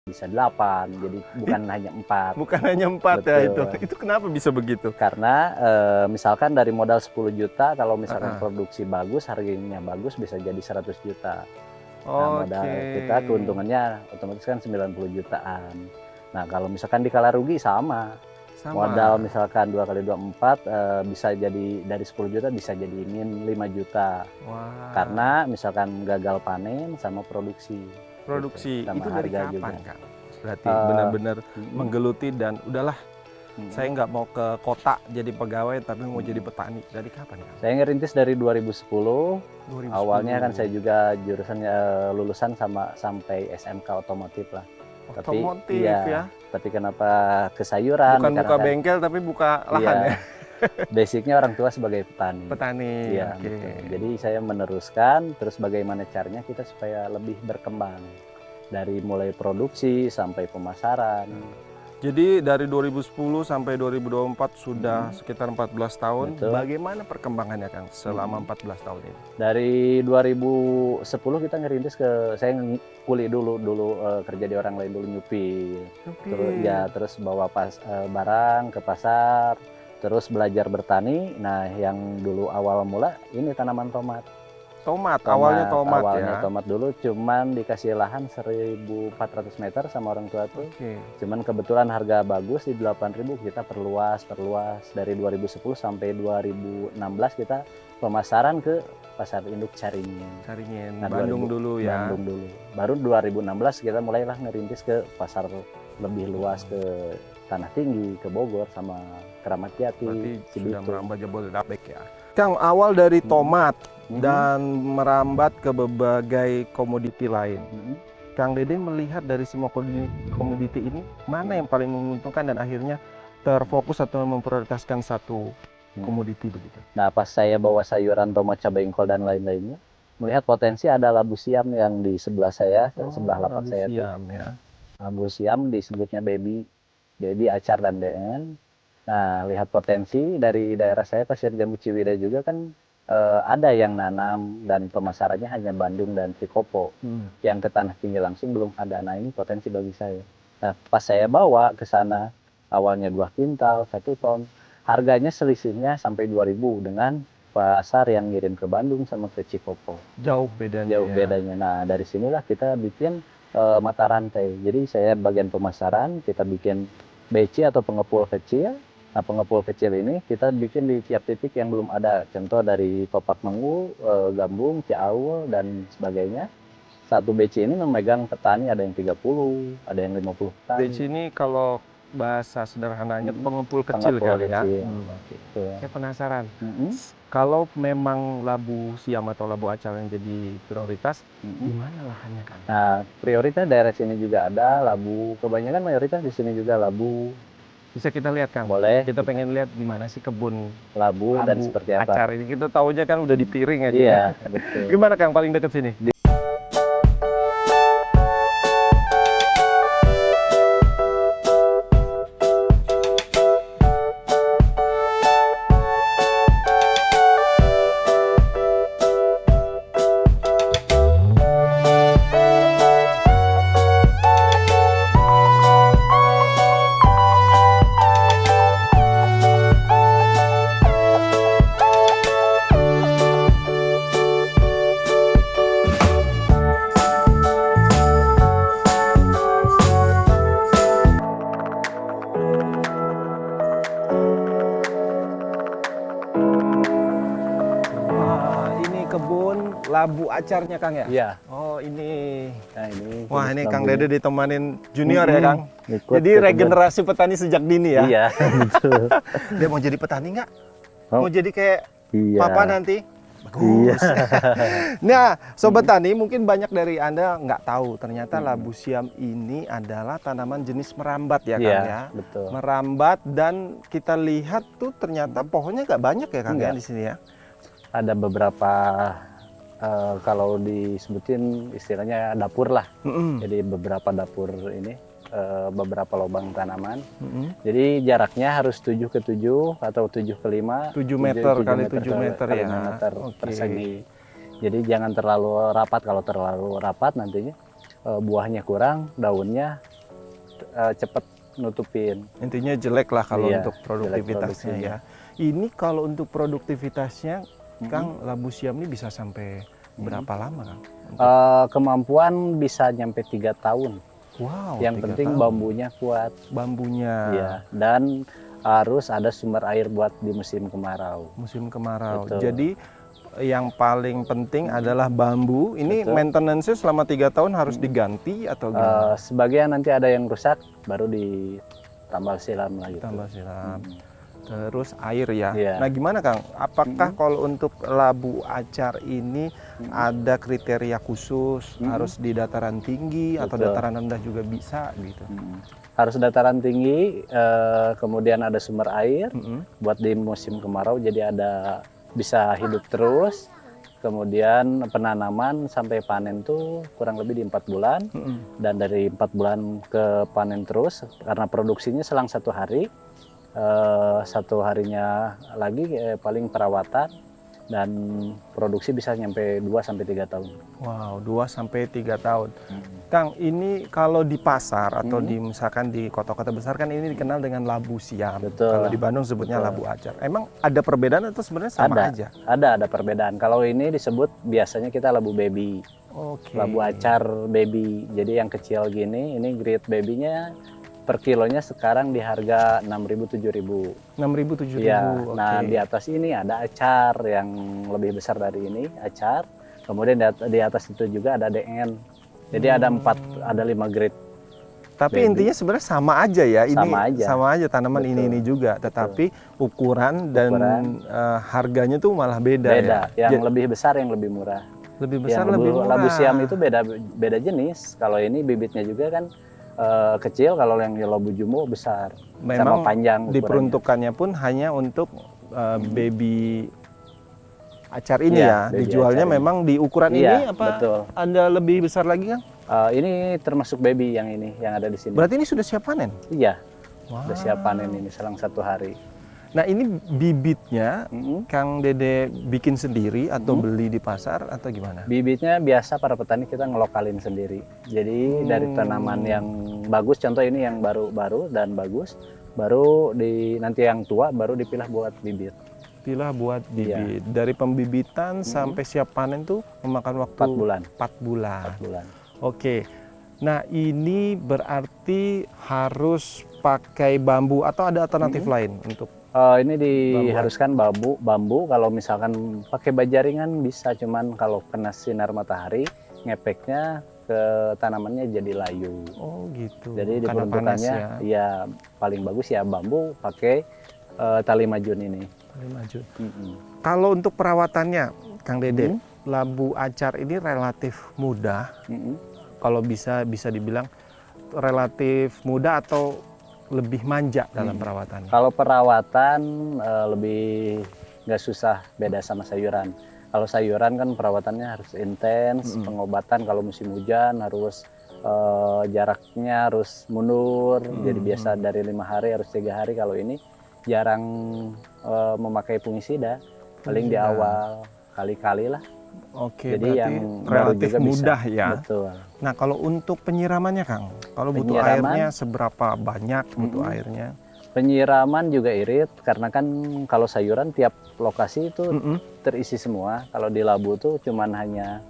bisa 8, jadi bukan hanya 4. Bukan hanya 4 ya itu. Betul. Itu kenapa bisa begitu? Karena misalkan dari modal 10 juta, kalau misalkan Heeh. produksi bagus, harganya bagus, bisa jadi 100 juta. Nah, modal Oke. kita keuntungannya otomatis kan 90 jutaan. Nah, kalau misalkan dikala rugi sama. Sama. Modal misalkan 2 kali 2 4, bisa jadi dari 10 juta bisa jadi min 5 juta. Wah. Karena misalkan gagal panen sama produksi. Produksi Gitu, sama itu dari harga kapan, juga. Kang? Berarti benar-benar Mm-mm. menggeluti dan udahlah, Mm-mm. saya nggak mau ke kota jadi pegawai tapi mau jadi petani. Dari kapan, Kang? Saya ngerintis dari 2010. 2010. Awalnya kan saya juga jurusan lulusan sampai SMK otomotif lah. Otomotif iya, ya. Tapi kenapa ke sayuran? Bukan Karena buka kan, bengkel tapi buka lahan iya, ya. basicnya orang tua sebagai petani. Petani. Iya, Oke. betul. Jadi saya meneruskan, terus bagaimana caranya kita supaya lebih berkembang. Dari mulai produksi sampai pemasaran. Jadi dari 2010 sampai 2024 sudah sekitar 14 tahun. Betul. Bagaimana perkembangannya, Kang, selama 14 tahun ini? Dari 2010 kita ngerintis saya kuliah dulu kerja di orang lain dulu, nyupir. Terus bawa barang ke pasar, terus belajar bertani. Nah, yang dulu awal mula ini tanaman tomat. Awalnya tomat ya. Tomat dulu, cuman dikasih lahan 1.400 meter sama orang tua tuh. Oke. Cuman kebetulan harga bagus di 8.000, kita perluas dari 2010 sampai 2016 kita pemasaran ke pasar induk Caringin. Nah, Bandung dulu ya. Bandung dulu. Baru 2016 kita mulailah ngerintis ke pasar lebih luas, ke Tanah Tinggi, ke Bogor sama Keramat Jati. Berarti sudah Cibitung. merambah Jabodetabek ya. Kang, awal dari tomat dan merambat ke berbagai komoditi lain. Kang Dede melihat dari semua komoditi ini, mana yang paling menguntungkan dan akhirnya terfokus atau memprioritaskan satu komoditi begitu? Nah, pas saya bawa sayuran, tomat, cabai ingkol dan lain-lainnya, melihat potensi ada labu siam yang di sebelah saya, sebelah lapak saya itu. Ya. Labu siam disebutnya baby, acar dan DN. Nah, lihat potensi dari daerah saya, Pasir Jambu Ciwidey juga kan ada yang nanam dan pemasarannya hanya Bandung dan Cikopo. Yang ke Tanah Tinggi langsung belum ada. Nah, ini potensi bagi saya. Nah, pas saya bawa ke sana, awalnya 2 kintal, 1 ton, harganya selisihnya sampai 2.000 dengan pasar yang ngirim ke Bandung sama ke Cikopo. Jauh bedanya. Bedanya. Nah, dari sinilah kita bikin mata rantai. Jadi saya bagian pemasaran, kita bikin BC atau pengepul kecil. Nah, pengepul kecil ini kita bikin di tiap titik yang belum ada. Contoh dari Topak Mengu, Gambung, Ciaul, dan sebagainya. Satu BC ini memegang petani, ada yang 30, ada yang 50 petani. BC ini kalau bahasa sederhananya pengepul kecil kali ya. Gitu. Saya penasaran. Kalau memang labu siam atau labu acar yang jadi prioritas, di mana lahannya, kan? Nah, prioritas daerah sini juga ada labu. Kebanyakan mayoritas di sini juga labu. Bisa kita lihat, Kang? Boleh. Kita pengen lihat di mana sih kebun labu dan seperti apa. Acar ini. Kita tahunya kan udah di piring aja. Iya, betul. Gimana, Kang, paling dekat sini? Labu acarnya, Kang, ya? Iya. Oh, ini. Nah, ini. Wah, ini Kang Dede ditemanin junior ya, Kang? Jadi Ikut regenerasi petani sejak dini ya? Iya, betul. Dia mau jadi petani nggak? Oh. Mau jadi kayak Iya. papa nanti? Bagus. Iya. Nah, Sobat Tani, mungkin banyak dari Anda nggak tahu, ternyata labu siam ini adalah tanaman jenis merambat ya, Kang, Iya, ya? betul. Merambat, dan kita lihat tuh ternyata pohonnya nggak banyak ya, Kang, ya, di sini ya? Ada beberapa, kalau disebutin istilahnya dapur lah. Jadi beberapa dapur ini, beberapa lubang tanaman. Jadi jaraknya harus 7 ke 7 atau 7 ke 5. 7 meter kali 7 meter ya. 5 meter persegi. Jadi jangan terlalu rapat. Kalau terlalu rapat nantinya buahnya kurang, daunnya cepat nutupin. Intinya jelek lah kalau Iya, untuk jelek produktivitasnya produksinya. ya. Ini kalau untuk produktivitasnya, Kang, labu siam ini bisa sampai berapa lama, Kang? Kemampuan bisa nyampe 3 tahun. Wow, Yang 3 penting tahun. bambunya kuat. Bambunya. Iya, dan harus ada sumber air buat di musim kemarau. Musim kemarau. Betul. Jadi yang paling penting adalah bambu. Ini Betul. maintenance-nya selama 3 tahun harus diganti atau gimana? Sebagian nanti ada yang rusak, baru ditambal silam lagi. Tambah siram. Hmm. Terus air ya. Iya. Nah, gimana, Kang? Apakah kalau untuk labu acar ini ada kriteria khusus, harus di dataran tinggi atau Betul. dataran rendah juga bisa gitu? Harus dataran tinggi, kemudian ada sumber air buat di musim kemarau, jadi ada bisa hidup terus. Kemudian penanaman sampai panen tuh kurang lebih di 4 bulan, dan dari 4 bulan ke panen terus karena produksinya selang 1 hari. 1 harinya lagi paling perawatan, dan produksi bisa nyampe 2-3 tahun. Wow, 2-3 tahun. Kang, ini kalau di pasar atau misalkan di kota-kota besar kan ini dikenal dengan labu siam. Betul. Kalau di Bandung sebutnya labu acar. Emang ada perbedaan atau sebenarnya sama aja? Ada perbedaan. Kalau ini disebut biasanya kita labu baby. Oke. Labu acar baby. Jadi yang kecil gini, ini grade babynya per kilonya sekarang di harga 6.000 7.000. 6.000 7.000. Ya, Oke. nah di atas ini ada acar yang lebih besar dari ini, acar. Kemudian di atas itu juga ada DN. Jadi ada 5 grade. Tapi baby. intinya sebenarnya sama aja ya. Ini Sama aja. tanaman Betul. ini juga, tetapi ukuran dan harganya tuh malah beda Beda. ya. Yang lebih besar, yang lebih murah. Lebih besar, Yang lebih murah. labu siam itu beda jenis. Kalau ini bibitnya juga kan kecil, kalau yang labu jumbo besar. Memang sama panjang ukurannya. diperuntukannya pun hanya untuk baby acar ini Iya, ya. baby Dijualnya acar ini. memang di ukuran Iya, ini apa? betul. Ada lebih besar lagi, Kang? Ini termasuk baby yang ini, yang ada di sini. Berarti ini sudah siap panen? Iya, Wow. udah siap panen ini selang 1 hari. Nah, ini bibitnya Kang Dede bikin sendiri atau beli di pasar atau gimana? Bibitnya biasa para petani kita ngelokalin sendiri. Jadi dari tanaman yang bagus, contoh ini yang baru-baru dan bagus, baru nanti yang tua baru dipilah buat bibit. Pilah buat Iya. bibit. Dari pembibitan sampai siap panen tuh memakan waktu 4 bulan. 4 bulan. 4 bulan. Oke. Nah, ini berarti harus pakai bambu atau ada alternatif lain untuk Ini diharuskan bambu. Kalau misalkan pakai bajaringan bisa, cuman kalau kena sinar matahari ngepeknya ke tanamannya jadi layu. Oh gitu. Jadi Karena panas diperuntukannya ya paling bagus ya bambu pakai tali majun ini. Tali majun. Kalau untuk perawatannya, Kang Dede, labu acar ini relatif mudah. Kalau bisa dibilang relatif mudah atau lebih manja dalam perawatannya. Kalau perawatan lebih nggak susah, beda sama sayuran. Kalau sayuran kan perawatannya harus intens, pengobatan kalau musim hujan harus jaraknya harus mundur. Jadi biasa dari 5 hari harus 3 hari. Kalau ini jarang memakai fungisida, paling di awal kali-kali lah. Oke, Jadi berarti yang baru relatif juga bisa. mudah ya. Betul. Nah, kalau untuk penyiramannya, Kang, kalau butuh Penyiraman, airnya seberapa banyak butuh airnya? Penyiraman juga irit karena kan kalau sayuran tiap lokasi itu terisi semua. Kalau di labu tuh cuman hanya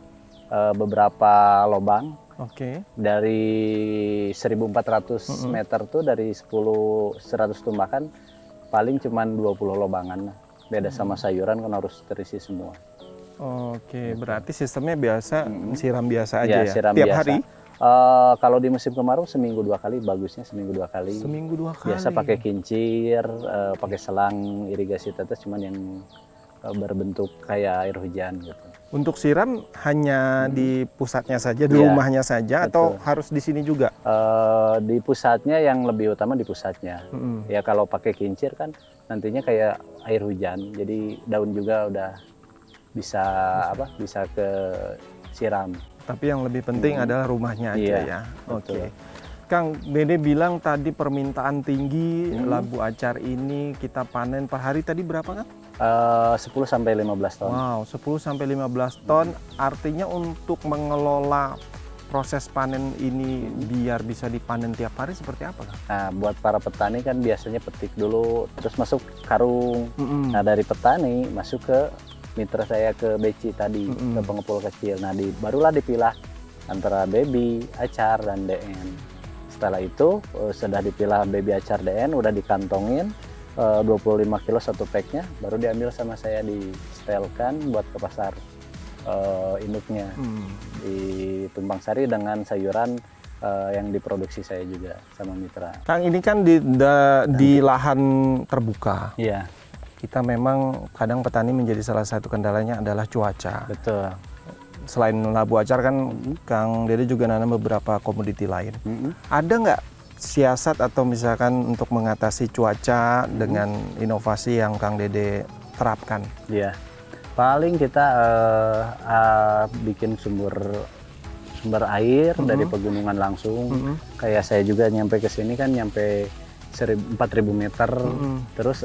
beberapa lobang. Oke. Dari 1.400 meter tuh dari 100 tumbakan paling cuman 20 lobangan. Beda sama sayuran kan harus terisi semua. Oke, berarti sistemnya biasa siram biasa aja ya? Siram Tiap biasa. hari? Kalau di musim kemarau seminggu 2 kali, bagusnya seminggu 2 kali. Seminggu 2 kali? Biasa pakai kincir, pakai selang irigasi tetes, cuman yang berbentuk kayak air hujan gitu. Untuk siram hanya di pusatnya saja, di Iya, rumahnya saja, atau harus di sini juga? Di pusatnya, yang lebih utama di pusatnya. Ya kalau pakai kincir kan nantinya kayak air hujan, jadi daun juga udah bisa ke siram. Tapi yang lebih penting adalah rumahnya aja Iya, ya. betul. Oke. Kang Dede bilang tadi permintaan tinggi labu acar ini kita panen per hari tadi berapa, Kang? 10 sampai 15 ton. Wow, 10 sampai 15 ton. Artinya untuk mengelola proses panen ini biar bisa dipanen tiap hari seperti apa, Kang? Nah, buat para petani kan biasanya petik dulu, terus masuk karung. Nah, dari petani masuk ke mitra saya ke beci tadi, ke pengepul kecil. Nah, barulah dipilah antara baby, acar, dan DN. Setelah itu sudah dipilah baby, acar, DN, udah dikantongin 25 kilo satu packnya, baru diambil sama saya, disetelkan buat ke pasar induknya di Tumpang Sari dengan sayuran yang diproduksi saya juga sama mitra. Kang, ini kan di lahan terbuka. Iya. Kita memang kadang petani menjadi salah satu kendalanya adalah cuaca. Betul. Selain labu acar kan Kang Dede juga nanam beberapa komoditi lain. Ada nggak siasat atau misalkan untuk mengatasi cuaca dengan inovasi yang Kang Dede terapkan? Iya. Paling kita bikin sumber air dari pegunungan langsung. Kayak saya juga nyampe ke sini kan nyampe 4.000 meter. Terus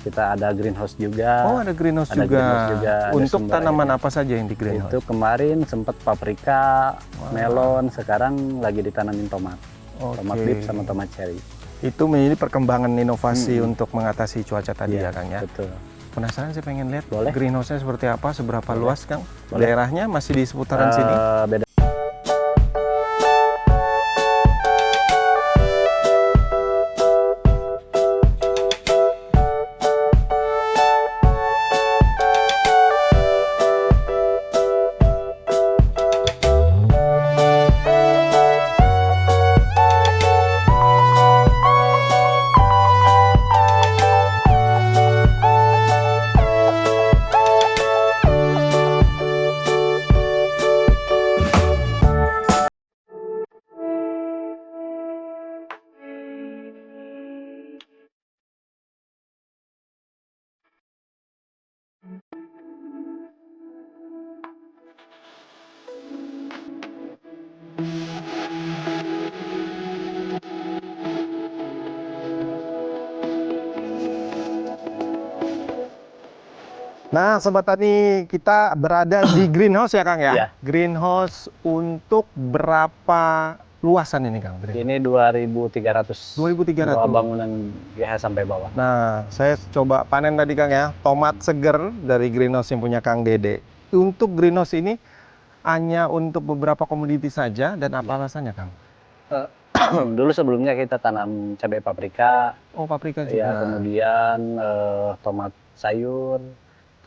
kita ada greenhouse juga. Oh, ada greenhouse juga. Untuk tanaman apa saja yang di greenhouse? Itu kemarin sempat paprika, melon, sekarang lagi ditanamin tomat. Tomat bib sama tomat cherry. Itu menjadi perkembangan inovasi untuk mengatasi cuaca tadi ya, Kang ya? Betul. Penasaran, saya pengen lihat Boleh. greenhouse-nya seperti apa, seberapa luas, Kang? Boleh. Daerahnya masih di seputaran sini? Beda. Nah, Sobat Tani, kita berada di greenhouse ya, Kang ya? Iya. Greenhouse untuk berapa luasan ini, Kang? Ini 2.300. 2.300. Bangunan GH sampai bawah. Nah, saya coba panen tadi, Kang ya, tomat seger dari greenhouse yang punya Kang Dede. Untuk greenhouse ini hanya untuk beberapa komoditi saja, dan apa alasannya, Kang? Dulu sebelumnya kita tanam cabai paprika. Oh, paprika juga. Ya, kemudian tomat sayur,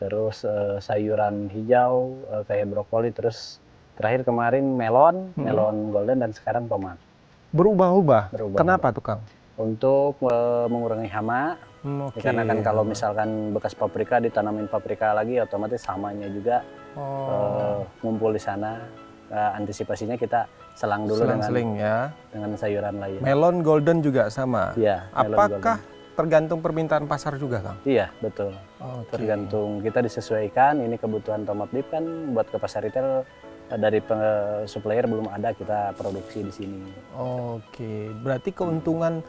terus sayuran hijau kayak brokoli, terus terakhir kemarin melon golden, dan sekarang tomat. Berubah-ubah? Berubah. Kenapa tuh, Kang? Untuk mengurangi hama. Karena kan kalau misalkan bekas paprika ditanamin paprika lagi, otomatis hamanya juga ngumpul di sana. Antisipasinya kita selang dulu dengan sayuran lain. Melon golden juga sama? Iya. Apakah tergantung permintaan pasar juga, Kang? Iya, betul. Tergantung, kita disesuaikan. Ini kebutuhan tomat bib kan buat ke pasar retail, dari supplier belum ada, kita produksi di sini. Oke, berarti keuntungan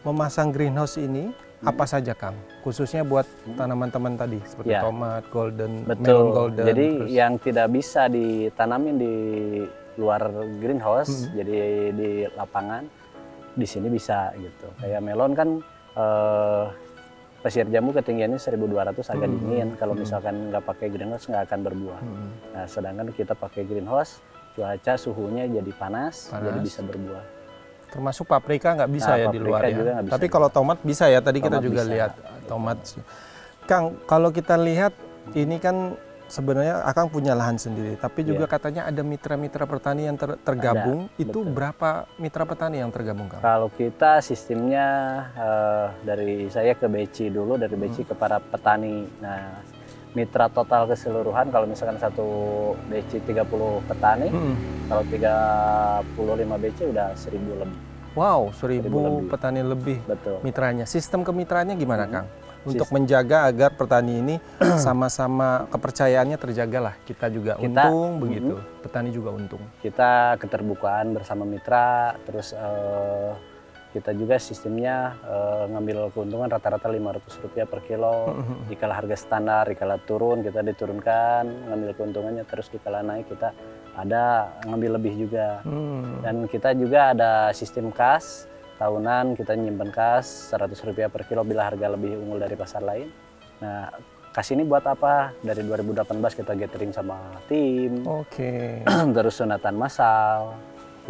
memasang greenhouse ini apa saja, Kang? Khususnya buat tanaman teman tadi seperti tomat golden, melon golden. Jadi yang tidak bisa ditanamin di luar greenhouse, jadi di lapangan, di sini bisa gitu. Kayak melon kan pasir jambu ketinggiannya 1.200, agak dingin. Kalau misalkan nggak pakai greenhouse nggak akan berbuah. Nah, sedangkan kita pakai greenhouse, cuaca suhunya jadi panas, jadi bisa berbuah. Termasuk paprika nggak bisa ya di luar ya. Tapi kalau tomat bisa ya. Tadi kita juga lihat tomat. Kang, kalau kita lihat ini kan sebenarnya Akang punya lahan sendiri, tapi juga katanya ada mitra-mitra petani yang tergabung. Itu betul. Berapa mitra petani yang tergabung, Kang? Kalau kita sistemnya dari saya ke beci dulu, dari beci ke para petani. Nah, mitra total keseluruhan kalau misalkan satu beci 30 petani, kalau 35 beci udah 1.000 lebih. Wow, 1.000 petani lebih. Betul. Mitranya. Sistem kemitraannya gimana, Kang? Untuk menjaga agar petani ini sama-sama kepercayaannya terjagalah. Kita juga untung begitu, petani juga untung. Kita keterbukaan bersama mitra, terus kita juga sistemnya ngambil keuntungan rata-rata Rp500 per kilo. Dikala harga standar, dikala turun kita diturunkan, ngambil keuntungannya, terus dikala naik kita ada ngambil lebih juga. Dan kita juga ada sistem kas tahunan, kita nyimpen kas Rp100 per kilo bila harga lebih unggul dari pasar lain. Nah, kas ini buat apa? Dari 2018 kita gathering sama tim. Oke. Terus sunatan massal,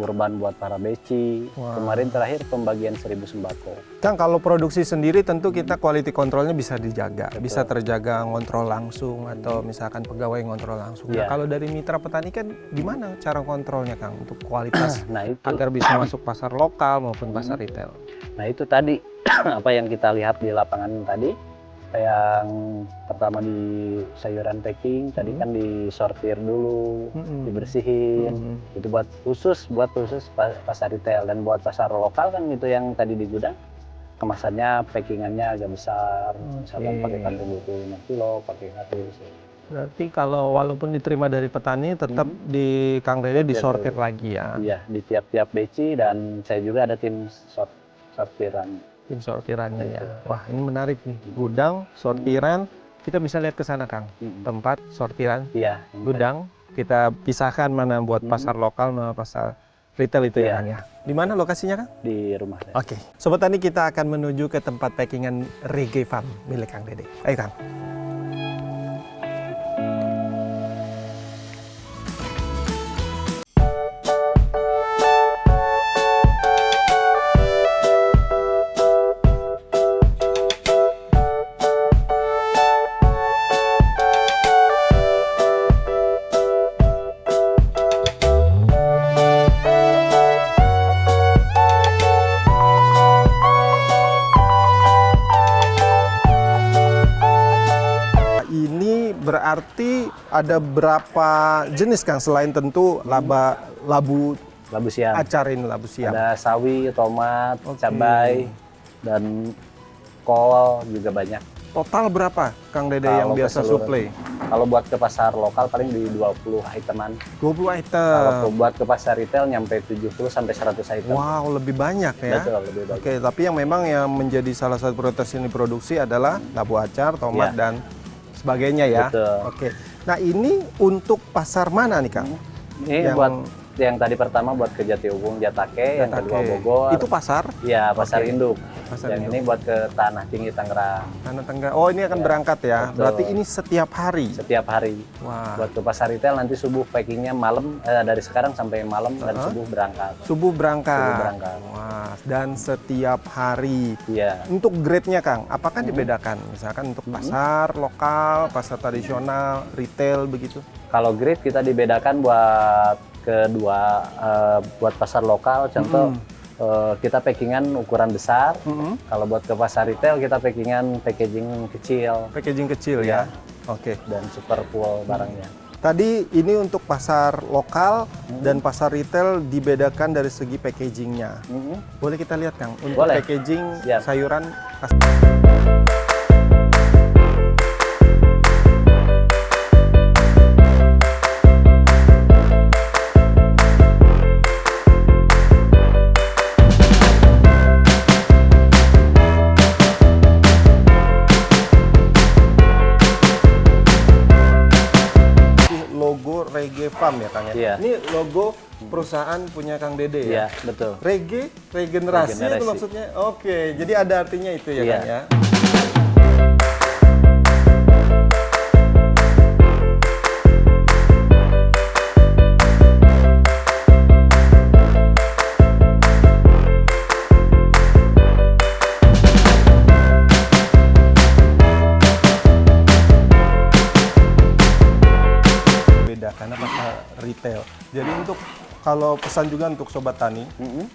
kurban buat para beci. Kemarin terakhir pembagian 1000 sembako. Kang, kalau produksi sendiri tentu kita quality controlnya bisa dijaga, bisa terjaga ngontrol langsung atau misalkan pegawai ngontrol langsung. Nah, kalau dari mitra petani kan gimana cara kontrolnya, Kang, untuk kualitas Nah, itu. agar bisa masuk pasar lokal maupun pasar retail? Nah, itu tadi apa yang kita lihat di lapangan tadi. Yang pertama di sayuran packing tadi kan disortir dulu, dibersihin. Itu buat khusus pasar retail, dan buat pasar lokal kan itu yang tadi di gudang kemasannya packingannya agak besar, misalkan pakai kantung 25 kilo, pakai kardus. Berarti kalau walaupun diterima dari petani tetap di Kang Dede disortir lagi ya? Iya, di tiap-tiap beci, dan saya juga ada tim sortiran. Tim sortirannya ya. Wah, ini menarik nih. Gudang, sortiran, kita bisa lihat ke sana, Kang. Tempat sortiran, gudang, kita pisahkan mana buat pasar lokal, mana pasar retail itu ya, Kang ya. Di mana lokasinya, Kang? Di rumah saya. Oke. Sobat Tani, kita akan menuju ke tempat packingan Reggae Farm milik Kang Dede. Ayo, Kang. Berarti ada berapa jenis, Kang, selain tentu labu siam. Acar ini labu siam. Ada sawi, tomat, cabai, dan kol juga banyak. Total berapa, Kang Dede, yang biasa suplai? Kalau buat ke pasar lokal paling di 20 iteman. 20 item. Kalau buat ke pasar retail nyampe 70 sampai 100 item. Wow, lebih banyak ya. Betul, lebih banyak. Oke, tapi yang memang yang menjadi salah satu prioritas ini produksi adalah labu acar, tomat, dan sebagainya ya. Betul. Oke. Nah, ini untuk pasar mana nih, Kang? Ini buat yang tadi pertama buat ke Jatiuhung, Jatake, yang kedua Bogor. Itu pasar? Iya, pasar induk. Pasar yang induk. ini buat ke Tanah Tinggi Tangerang. Tanah Tangerang. Oh, ini akan berangkat ya. Betul. Berarti ini setiap hari. Setiap hari. Wah. Buat ke pasar retail nanti subuh packingnya malam, dari sekarang sampai malam, dan subuh berangkat. Subuh berangkat. Subuh berangkat. Wah, dan setiap hari. Iya. Untuk grade-nya, Kang, apakah dibedakan? Misalkan untuk pasar lokal, pasar tradisional, retail begitu? Kalau grade kita dibedakan buat kedua, buat pasar lokal, contoh kita packingan ukuran besar. Kalau buat ke pasar retail kita packingan packaging kecil. Packaging kecil ya. Oke. Dan super full barangnya. Tadi ini untuk pasar lokal dan pasar retail dibedakan dari segi packagingnya. Boleh kita lihat, Kang, untuk Boleh. packaging Siap. sayuran. Logo Reggae Farm ya, Kang ya? Iya. Ini logo perusahaan punya Kang Dede ya? Iya, betul. Reggae, regenerasi itu Regenerasi. maksudnya? Oke, jadi ada artinya itu ya, Iya. Kang ya? Karena pasar retail. Jadi untuk kalau pesan juga untuk Sobat Tani,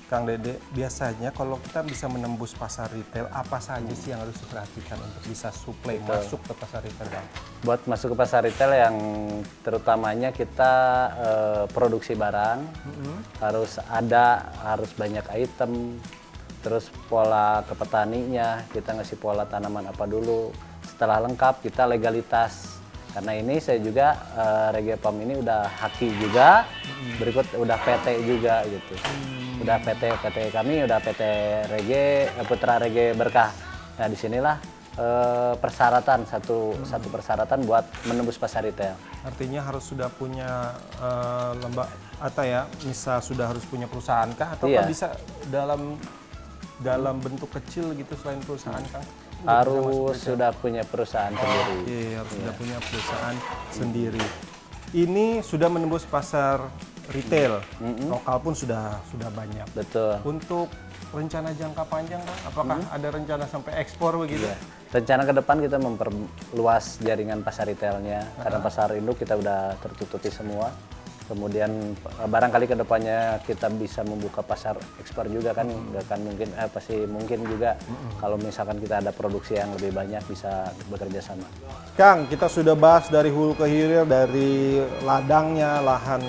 Kang Dede, biasanya kalau kita bisa menembus pasar retail, apa saja sih yang harus diperhatikan untuk bisa suplai masuk ke pasar retail, Kang? Buat masuk ke pasar retail yang terutamanya kita produksi barang, harus banyak item, terus pola ke petaninya, kita ngasih pola tanaman apa dulu. Setelah lengkap kita legalitas. Karena ini saya juga Reggae Farm ini udah haki juga, berikut udah PT juga gitu. Udah PT kami udah PT Reggae, Putra Reggae Berkah. Nah, disinilah persyaratan satu persyaratan buat menembus pasar retail. Artinya harus sudah punya misal sudah harus punya perusahaan kah atau Iya. bisa dalam bentuk kecil gitu selain perusahaan Kang? Harus sudah punya perusahaan sendiri. Iya, harus sudah punya perusahaan sendiri. Ini sudah menembus pasar retail, lokal pun sudah banyak. Betul. Untuk rencana jangka panjang Kang, apakah ada rencana sampai ekspor begitu? Iya. Rencana ke depan kita memperluas jaringan pasar retailnya, karena pasar induk kita udah tertutupi semua. Kemudian barangkali ke depannya kita bisa membuka pasar ekspor juga kan, nggak kan mungkin pasti mungkin juga kalau misalkan kita ada produksi yang lebih banyak bisa bekerja sama. Kang, kita sudah bahas dari hulu ke hilir, dari ladangnya, lahan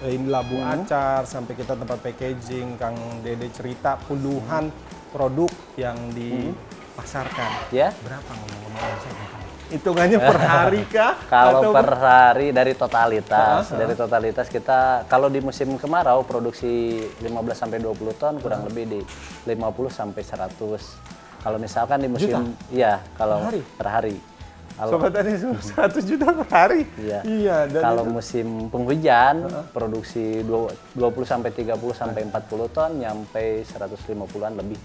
ini labu acar, sampai kita tempat packaging. Kang Dede cerita puluhan produk yang dipasarkan. Ya? Berapa ngomong-ngomong omsetnya, Kang? Hitungannya per hari kah? Kalau per hari dari totalitas kita kalau di musim kemarau produksi 15 sampai 20 ton kurang lebih di 50 sampai 100. Kalau misalkan di musim kalau per hari. Sobat Tani 100 juta per hari. Iya. Kalau musim penghujan produksi 20 sampai 30 sampai 40 ton nyampe 150-an lebih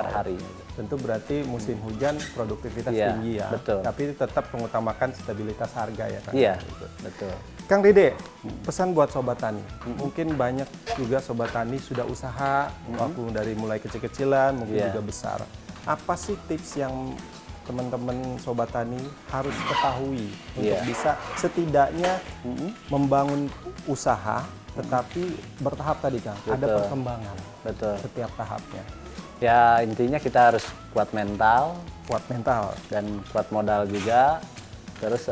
per hari. Tentu berarti musim hujan produktivitas tinggi ya. Betul. Tapi tetap mengutamakan stabilitas harga ya Kang. Iya, betul. Kang Dede, pesan buat Sobat Tani. Mungkin banyak juga Sobat Tani sudah usaha, walaupun dari mulai kecil-kecilan, mungkin juga besar. Apa sih tips yang teman-teman Sobat Tani harus ketahui untuk bisa setidaknya membangun usaha, tetapi bertahap tadi Kang, ada perkembangan setiap tahapnya. Ya intinya kita harus kuat mental dan kuat modal juga. Terus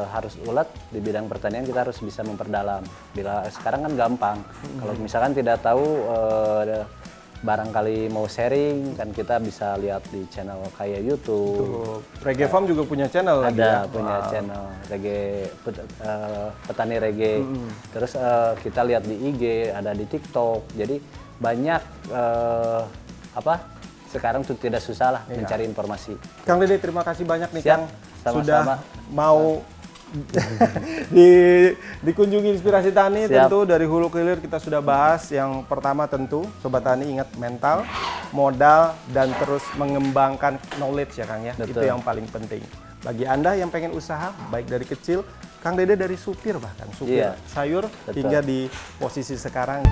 harus ulet di bidang pertanian, kita harus bisa memperdalam. Bila sekarang kan gampang, kalau misalkan tidak tahu barangkali mau sharing kan kita bisa lihat di channel kayak YouTube. Reggae Farm juga punya channel lagi ya? Punya channel Reggae Petani Reggae. Terus kita lihat di IG, ada di TikTok. Jadi banyak sekarang tuh tidak susah lah mencari informasi. Kang Dede, terima kasih banyak nih Kang. Sama-sama. Sudah mau dikunjungi Inspirasi Tani. Tentu dari hulu ke hilir kita sudah bahas. Yang pertama tentu Sobat Tani ingat mental, modal, dan terus mengembangkan knowledge ya Kang ya. Itu yang paling penting. Bagi Anda yang pengen usaha baik dari kecil, Kang Dede dari supir bahkan supir sayur hingga di posisi sekarang.